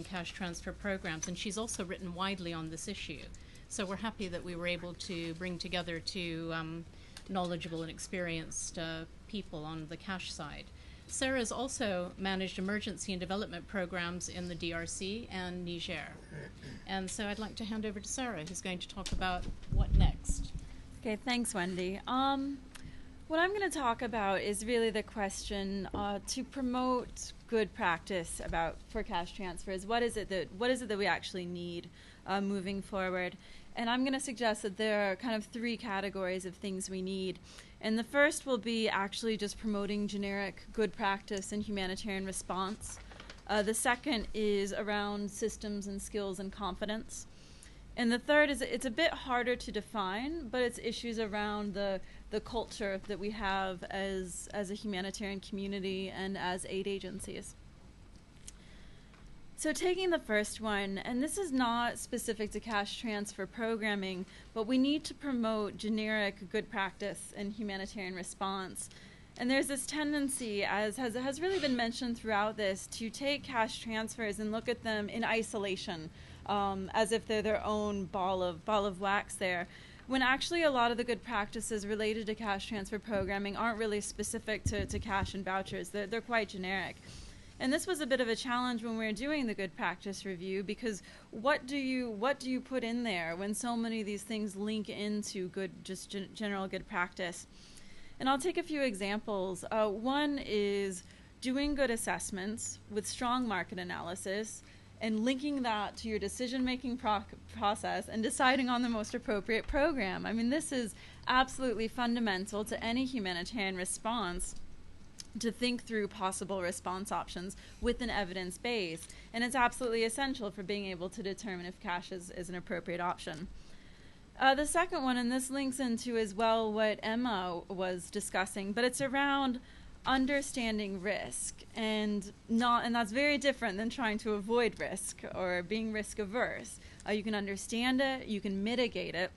cash transfer programs, and she's also written widely on this issue. So we're happy that we were able to bring together two knowledgeable and experienced people on the cash side. Sarah's also managed emergency and development programs in the DRC and Niger. And so I'd like to hand over to Sarah, who's going to talk about what next. Okay, thanks, Wendy. What I'm going to talk about is really the question to promote good practice for cash transfers. What is it that we actually need moving forward? And I'm going to suggest that there are kind of three categories of things we need. And the first will be actually just promoting generic good practice and humanitarian response. The second is around systems and skills and confidence. And the third is, it's a bit harder to define, but it's issues around the culture that we have as a humanitarian community and as aid agencies. So taking the first one, and this is not specific to cash transfer programming, but we need to promote generic good practice and humanitarian response. And there's this tendency, as has really been mentioned throughout this, to take cash transfers and look at them in isolation, as if they're their own ball of wax there, when actually a lot of the good practices related to cash transfer programming aren't really specific to cash and vouchers. They're quite generic. And this was a bit of a challenge when we were doing the good practice review, because what do you put in there when so many of these things link into general good practice? And I'll take a few examples. One is doing good assessments with strong market analysis and linking that to your decision-making process and deciding on the most appropriate program. I mean, this is absolutely fundamental to any humanitarian response, to think through possible response options with an evidence base. And it's absolutely essential for being able to determine if cash is an appropriate option. The second one, and this links into as well what Emma was discussing, but it's around understanding risk, and that's very different than trying to avoid risk or being risk averse. You can understand it, you can mitigate it,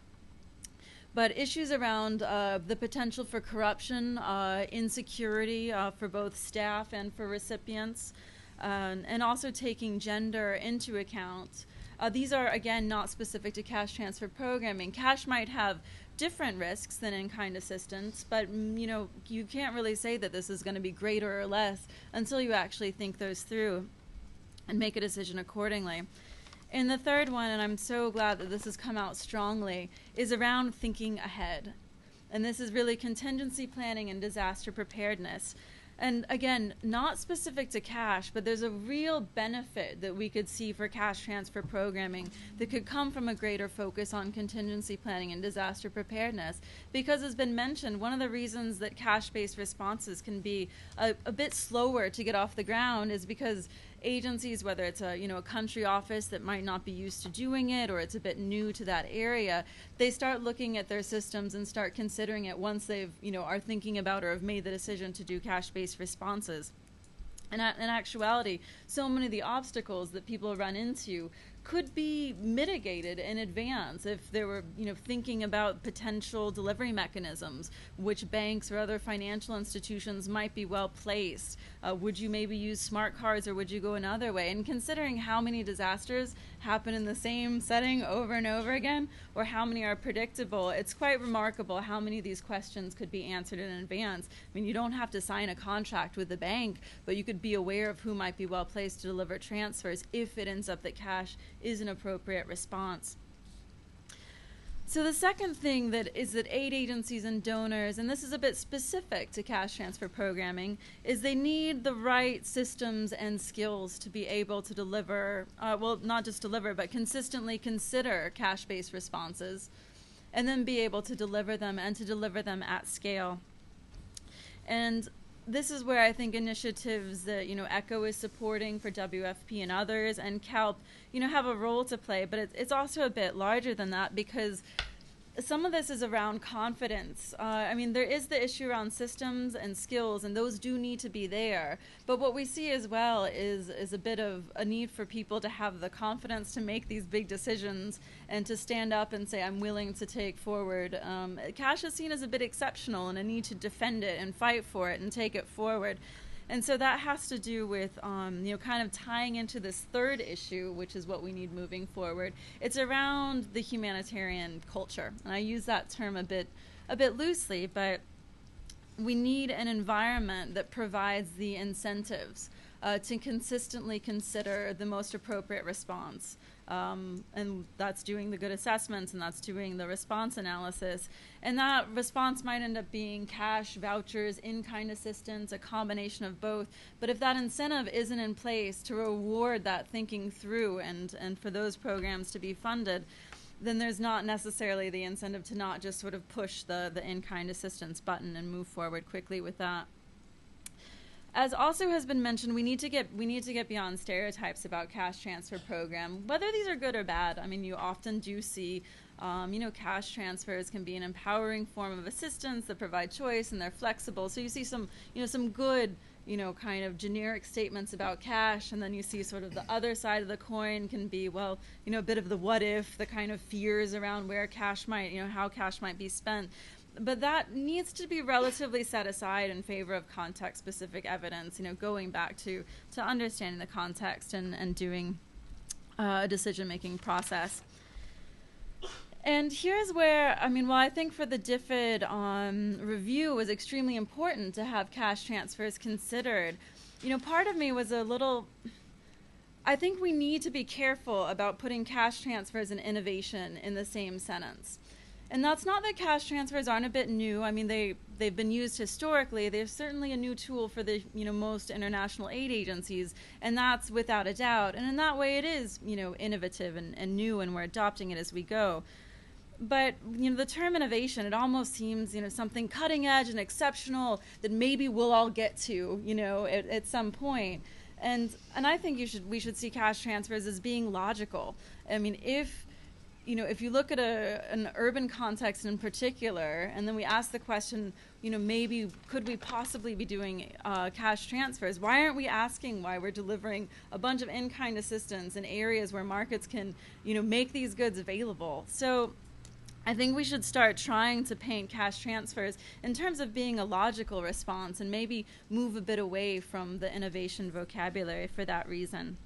but issues around the potential for corruption, insecurity for both staff and for recipients, and also taking gender into account. These are, again, not specific to cash transfer programming. Cash might have different risks than in-kind assistance, but you can't really say that this is going to be greater or less until you actually think those through and make a decision accordingly. And the third one, and I'm so glad that this has come out strongly, is around thinking ahead. And this is really contingency planning and disaster preparedness. And again, not specific to cash, but there's a real benefit that we could see for cash transfer programming that could come from a greater focus on contingency planning and disaster preparedness. Because as been mentioned, one of the reasons that cash-based responses can be a bit slower to get off the ground is because agencies, whether it's a country office that might not be used to doing it, or it's a bit new to that area, they start looking at their systems and start considering it once they've are thinking about or have made the decision to do cash-based responses. And in actuality, so many of the obstacles that people run into could be mitigated in advance if they were, thinking about potential delivery mechanisms, which banks or other financial institutions might be well placed. Would you maybe use smart cards, or would you go another way? And considering how many disasters happen in the same setting over and over again, or how many are predictable, it's quite remarkable how many of these questions could be answered in advance. I mean, you don't have to sign a contract with the bank, but you could be aware of who might be well placed to deliver transfers if it ends up that cash is an appropriate response. So the second thing that aid agencies and donors, and this is a bit specific to cash transfer programming, is they need the right systems and skills to be able to deliver, not just deliver, but consistently consider cash-based responses, and then be able to deliver them, and to deliver them at scale. And this is where I think initiatives that ECHO is supporting for WFP and others, and CALP have a role to play, but it's also a bit larger than that, because some of this is around confidence. I mean, there is the issue around systems and skills, and those do need to be there. But what we see as well is a bit of a need for people to have the confidence to make these big decisions and to stand up and say, I'm willing to take forward. Cash is seen as a bit exceptional, and a need to defend it and fight for it and take it forward. And so that has to do with, kind of tying into this third issue, which is what we need moving forward. It's around the humanitarian culture. And I use that term a bit loosely, but we need an environment that provides the incentives to consistently consider the most appropriate response. And that's doing the good assessments, and that's doing the response analysis. And that response might end up being cash, vouchers, in-kind assistance, a combination of both. But if that incentive isn't in place to reward that thinking through and for those programs to be funded, then there's not necessarily the incentive to not just sort of push the in-kind assistance button and move forward quickly with that. As also has been mentioned, we need to get beyond stereotypes about cash transfer program, whether these are good or bad. I mean, you often do see, cash transfers can be an empowering form of assistance that provide choice, and they're flexible. So you see some good, kind of generic statements about cash, and then you see sort of the other side of the coin can be, well, a bit of the what if, the kind of fears around where cash might, how cash might be spent. But that needs to be relatively set aside in favor of context-specific evidence, going back to understanding the context and doing a decision-making process. And here's where, while I think for the DFID review was extremely important to have cash transfers considered, part of me was I think we need to be careful about putting cash transfers and innovation in the same sentence. And that's not that cash transfers aren't a bit new. I mean, they've been used historically. They're certainly a new tool for the most international aid agencies, and that's without a doubt. And in that way, it is innovative and new, and we're adopting it as we go. But the term innovation, it almost seems something cutting edge and exceptional that maybe we'll all get to at some point. And I think we should see cash transfers as being logical. I mean, if you look at an urban context in particular, and then we ask the question, maybe could we possibly be doing cash transfers? Why aren't we asking why we're delivering a bunch of in-kind assistance in areas where markets can, make these goods available? So I think we should start trying to paint cash transfers in terms of being a logical response and maybe move a bit away from the innovation vocabulary for that reason.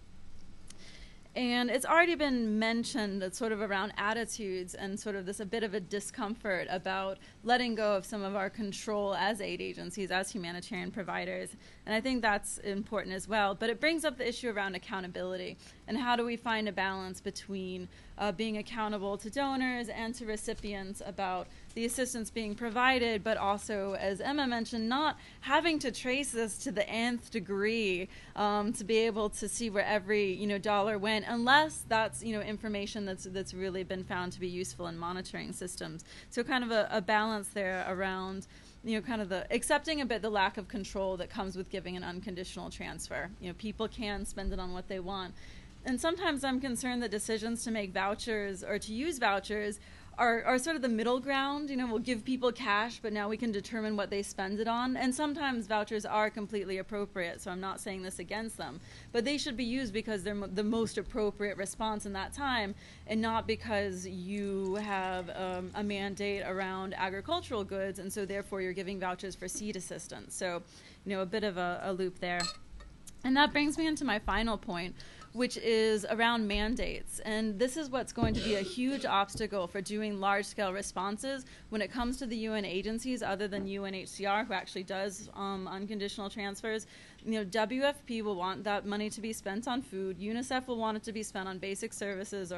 And it's already been mentioned that sort of around attitudes and sort of a bit of a discomfort about letting go of some of our control as aid agencies, as humanitarian providers. And I think that's important as well. But it brings up the issue around accountability and how do we find a balance between being accountable to donors and to recipients about the assistance being provided, but also, as Emma mentioned, not having to trace this to the nth degree to be able to see where every dollar went, unless that's information that's really been found to be useful in monitoring systems. So kind of a balance there around kind of the accepting a bit the lack of control that comes with giving an unconditional transfer. People can spend it on what they want. And sometimes I'm concerned that decisions to make vouchers or to use vouchers are sort of the middle ground. We'll give people cash, but now we can determine what they spend it on. And sometimes vouchers are completely appropriate, so I'm not saying this against them. But they should be used because they're the most appropriate response in that time, and not because you have a mandate around agricultural goods, and so therefore you're giving vouchers for seed assistance. So, a bit of a loop there. And that brings me into my final point, which is around mandates. And this is what's going to be a huge obstacle for doing large-scale responses when it comes to the UN agencies other than UNHCR, who actually does unconditional transfers. WFP will want that money to be spent on food. UNICEF will want it to be spent on basic services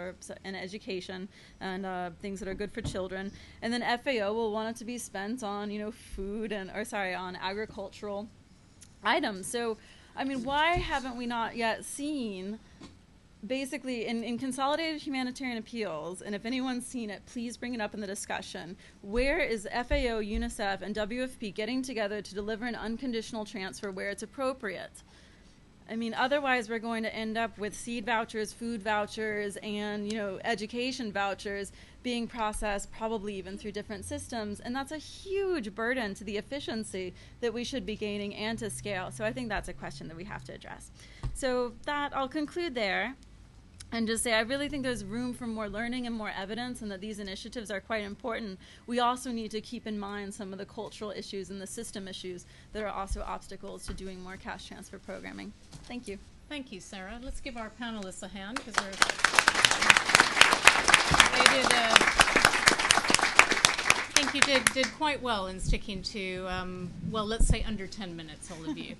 and education and things that are good for children. And then FAO will want it to be spent on, food on agricultural items. So, why haven't we not yet seen, basically, in consolidated humanitarian appeals, and if anyone's seen it, please bring it up in the discussion, where is FAO, UNICEF, and WFP getting together to deliver an unconditional transfer where it's appropriate? Otherwise we're going to end up with seed vouchers, food vouchers, and, education vouchers being processed probably even through different systems, and that's a huge burden to the efficiency that we should be gaining and to scale. So I think that's a question that we have to address. So I'll conclude there. and just say, I really think there's room for more learning and more evidence, and that these initiatives are quite important. We also need to keep in mind some of the cultural issues and the system issues that are also obstacles to doing more cash transfer programming. Thank you. Thank you, Sarah. Let's give our panelists a hand, because I think you did quite well in sticking to, well, let's say under 10 minutes, all of you.